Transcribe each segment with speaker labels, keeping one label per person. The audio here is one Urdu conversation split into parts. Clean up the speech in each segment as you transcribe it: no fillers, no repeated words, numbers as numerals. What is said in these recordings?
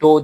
Speaker 1: 2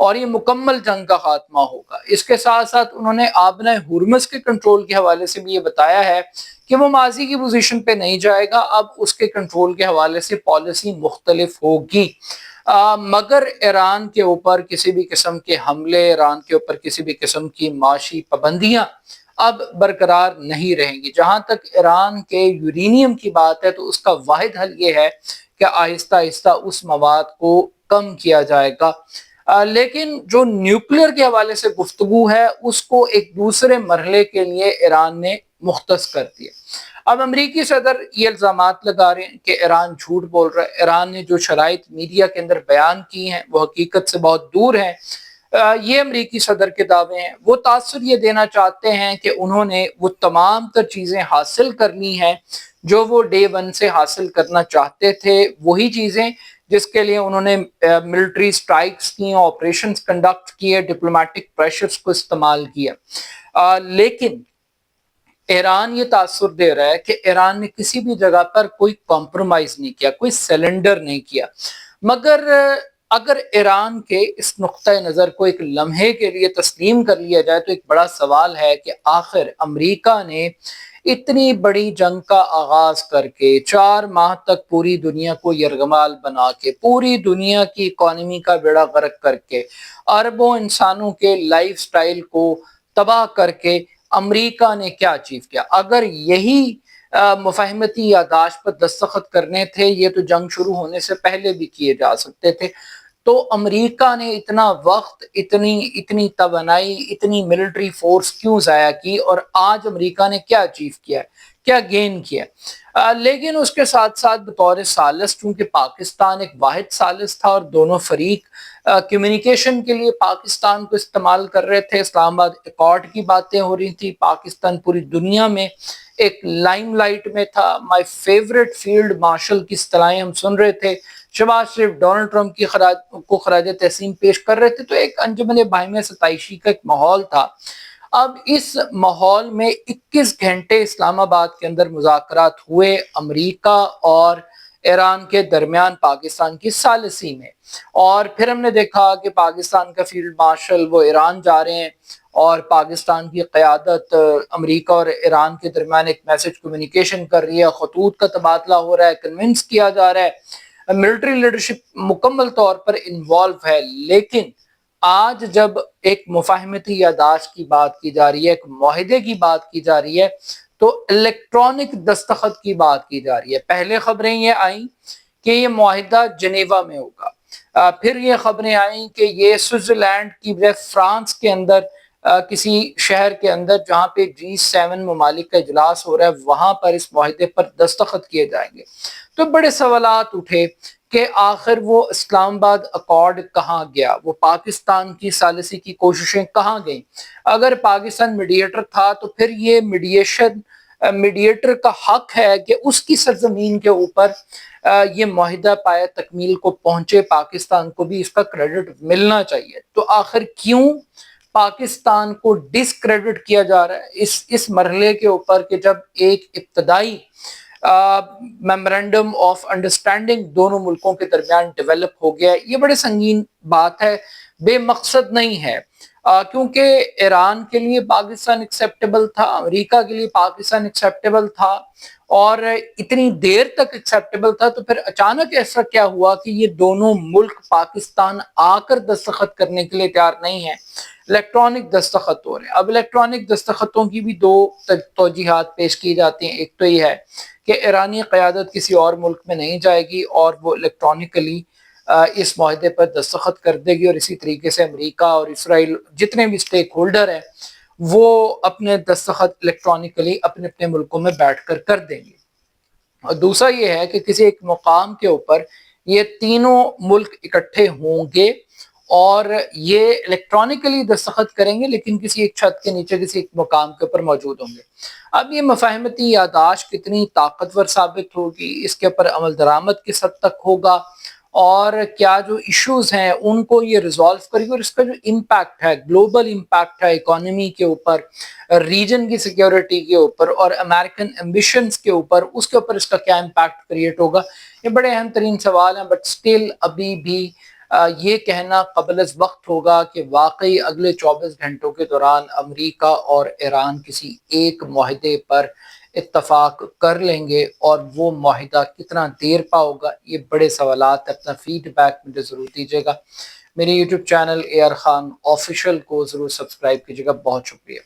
Speaker 1: اور یہ مکمل جنگ کا خاتمہ ہوگا۔ اس کے ساتھ ساتھ انہوں نے آبنۂ ہرمز کے کنٹرول کے حوالے سے بھی یہ بتایا ہے کہ وہ ماضی کی پوزیشن پہ نہیں جائے گا، اب اس کے کنٹرول کے حوالے سے پالیسی مختلف ہوگی۔ مگر ایران کے اوپر کسی بھی قسم کے حملے، ایران کے اوپر کسی بھی قسم کی معاشی پابندیاں اب برقرار نہیں رہیں گی۔ جہاں تک ایران کے یورینیم کی بات ہے تو اس کا واحد حل یہ ہے کہ آہستہ آہستہ اس مواد کو کم کیا جائے گا، لیکن جو نیوکلیر کے حوالے سے گفتگو ہے اس کو ایک دوسرے مرحلے کے لیے ایران نے مختص کر دیا۔ اب امریکی صدر یہ الزامات لگا رہے ہیں کہ ایران جھوٹ بول رہا ہے، ایران نے جو شرائط میڈیا کے اندر بیان کی ہیں وہ حقیقت سے بہت دور ہیں۔ یہ امریکی صدر کے دعوے ہیں، وہ تاثر یہ دینا چاہتے ہیں کہ انہوں نے وہ تمام تر چیزیں حاصل کر لی ہیں جو وہ ڈے ون سے حاصل کرنا چاہتے تھے، وہی چیزیں جس کے لیے انہوں نے ملٹری سٹرائکس کی، آپریشنز کنڈکٹ کیے، ڈپلومیٹک پریشرز کو استعمال کیا، لیکن ایران یہ تاثر دے رہا ہے کہ ایران نے کسی بھی جگہ پر کوئی کمپرومائز نہیں کیا، کوئی سیلنڈر نہیں کیا۔ مگر اگر ایران کے اس نقطہ نظر کو ایک لمحے کے لیے تسلیم کر لیا جائے تو ایک بڑا سوال ہے کہ آخر امریکہ نے اتنی بڑی جنگ کا آغاز کر کے 4 ماہ تک پوری دنیا کو یرغمال بنا کے، پوری دنیا کی اکانومی کا بیڑا غرق کر کے، اربوں انسانوں کے لائف سٹائل کو تباہ کر کے امریکہ نے کیا اچیو کیا؟ اگر یہی مفاہمتی یادداشت پر دستخط کرنے تھے، یہ تو جنگ شروع ہونے سے پہلے بھی کیے جا سکتے تھے، تو امریکہ نے اتنا وقت، اتنی توانائی، اتنی ملٹری فورس کیوں ضائع کی، اور آج امریکہ نے کیا اچیو کیا ہے، کیا گین کیا ہے؟ لیکن اس کے ساتھ ساتھ بطور ثالث، چونکہ پاکستان ایک واحد ثالث تھا اور دونوں فریق کمیونیکیشن کے لیے پاکستان کو استعمال کر رہے تھے، اسلام آباد ایکارڈ کی باتیں ہو رہی تھی، پاکستان پوری دنیا میں ایک لائم لائٹ میں تھا، مائی فیورٹ فیلڈ مارشل کی اصطلاحیں ہم سن رہے تھے، شہباز شریف ڈونلڈ ٹرمپ کی خراج تحسین پیش کر رہے تھے، تو ایک انجمن باہمی ستائشی کا ایک ماحول تھا۔ اب اس ماحول میں 21 گھنٹے اسلام آباد کے اندر مذاکرات ہوئے امریکہ اور ایران کے درمیان پاکستان کی ثالثی میں، اور پھر ہم نے دیکھا کہ پاکستان کا فیلڈ مارشل وہ ایران جا رہے ہیں اور پاکستان کی قیادت امریکہ اور ایران کے درمیان ایک میسج کمیونیکیشن کر رہی ہے، خطوط کا تبادلہ ہو رہا ہے، کنونس کیا جا رہا ہے، ملٹری لیڈرشپ مکمل طور پر انوالو ہے۔ لیکن آج جب ایک مفاہمتی یادداشت کی بات کی جا رہی ہے، ایک معاہدے کی بات کی جا رہی ہے، تو الیکٹرانک دستخط کی بات کی جا رہی ہے۔ پہلے خبریں یہ آئیں کہ یہ معاہدہ جنیوا میں ہوگا، پھر یہ خبریں آئیں کہ یہ سوئٹزرلینڈ کی بجائے فرانس کے اندر کسی شہر کے اندر جہاں پہ G7 ممالک کا اجلاس ہو رہا ہے وہاں پر اس معاہدے پر دستخط کیے جائیں گے۔ تو بڑے سوالات اٹھے کہ آخر وہ اسلام آباد اکارڈ کہاں گیا، وہ پاکستان کی ثالثی کی کوششیں کہاں گئیں؟ اگر پاکستان میڈیٹر تھا تو پھر یہ میڈیٹر کا حق ہے کہ اس کی سرزمین کے اوپر یہ معاہدہ پایہ تکمیل کو پہنچے، پاکستان کو بھی اس کا کریڈٹ ملنا چاہیے۔ تو آخر کیوں پاکستان کو ڈسکریڈٹ کیا جا رہا ہے اس مرحلے کے اوپر کہ جب ایک ابتدائی میمورنڈم آف انڈرسٹینڈنگ دونوں ملکوں کے درمیان ڈیولپ ہو گیا ہے؟ یہ بڑے سنگین بات ہے، بے مقصد نہیں ہے، کیونکہ ایران کے لیے پاکستان ایکسیپٹیبل تھا، امریکہ کے لیے پاکستان ایکسیپٹیبل تھا، اور اتنی دیر تک ایکسیپٹیبل تھا، تو پھر اچانک ایسا کیا ہوا کہ یہ دونوں ملک پاکستان آ کر دستخط کرنے کے لیے تیار نہیں ہیں، الیکٹرانک دستخط ہو رہے ہیں۔ اب الیکٹرانک دستخطوں کی بھی 2 توجیحات پیش کی جاتی ہیں۔ ایک تو یہ ہے کہ ایرانی قیادت کسی اور ملک میں نہیں جائے گی اور وہ الیکٹرانکلی اس معاہدے پر دستخط کر دے گی، اور اسی طریقے سے امریکہ اور اسرائیل جتنے بھی سٹیک ہولڈر ہیں وہ اپنے دستخط الیکٹرانکلی اپنے اپنے ملکوں میں بیٹھ کر دیں گے۔ اور دوسرا یہ ہے کہ کسی ایک مقام کے اوپر یہ تینوں ملک اکٹھے ہوں گے اور یہ الیکٹرانکلی دستخط کریں گے، لیکن کسی ایک چھت کے نیچے کسی ایک مقام کے اوپر موجود ہوں گے۔ اب یہ مفاہمتی یادداشت کتنی طاقتور ثابت ہوگی، اس کے اوپر عمل درآمد کس حد تک ہوگا، اور کیا جو ایشوز ہیں ان کو یہ ریزالو کرے گی، اور اس کا جو امپیکٹ ہے، گلوبل امپیکٹ ہے اکانومی کے اوپر، ریجن کی سیکیورٹی کے اوپر اور امریکن ایمبیشنز کے اوپر، اس کے اوپر اس کا کیا امپیکٹ کریٹ ہوگا، یہ بڑے اہم ترین سوال ہیں۔ بٹ سٹل ابھی بھی یہ کہنا قبل از وقت ہوگا کہ واقعی اگلے 24 گھنٹوں کے دوران امریکہ اور ایران کسی ایک معاہدے پر اتفاق کر لیں گے، اور وہ معاہدہ کتنا دیر پا ہوگا، یہ بڑے سوالات ہیں۔ اپنا فیڈ بیک مجھے ضرور دیجیے گا۔ میرے YouTube channel A R Khan official کو ضرور سبسکرائب کیجیے گا۔ بہت شکریہ۔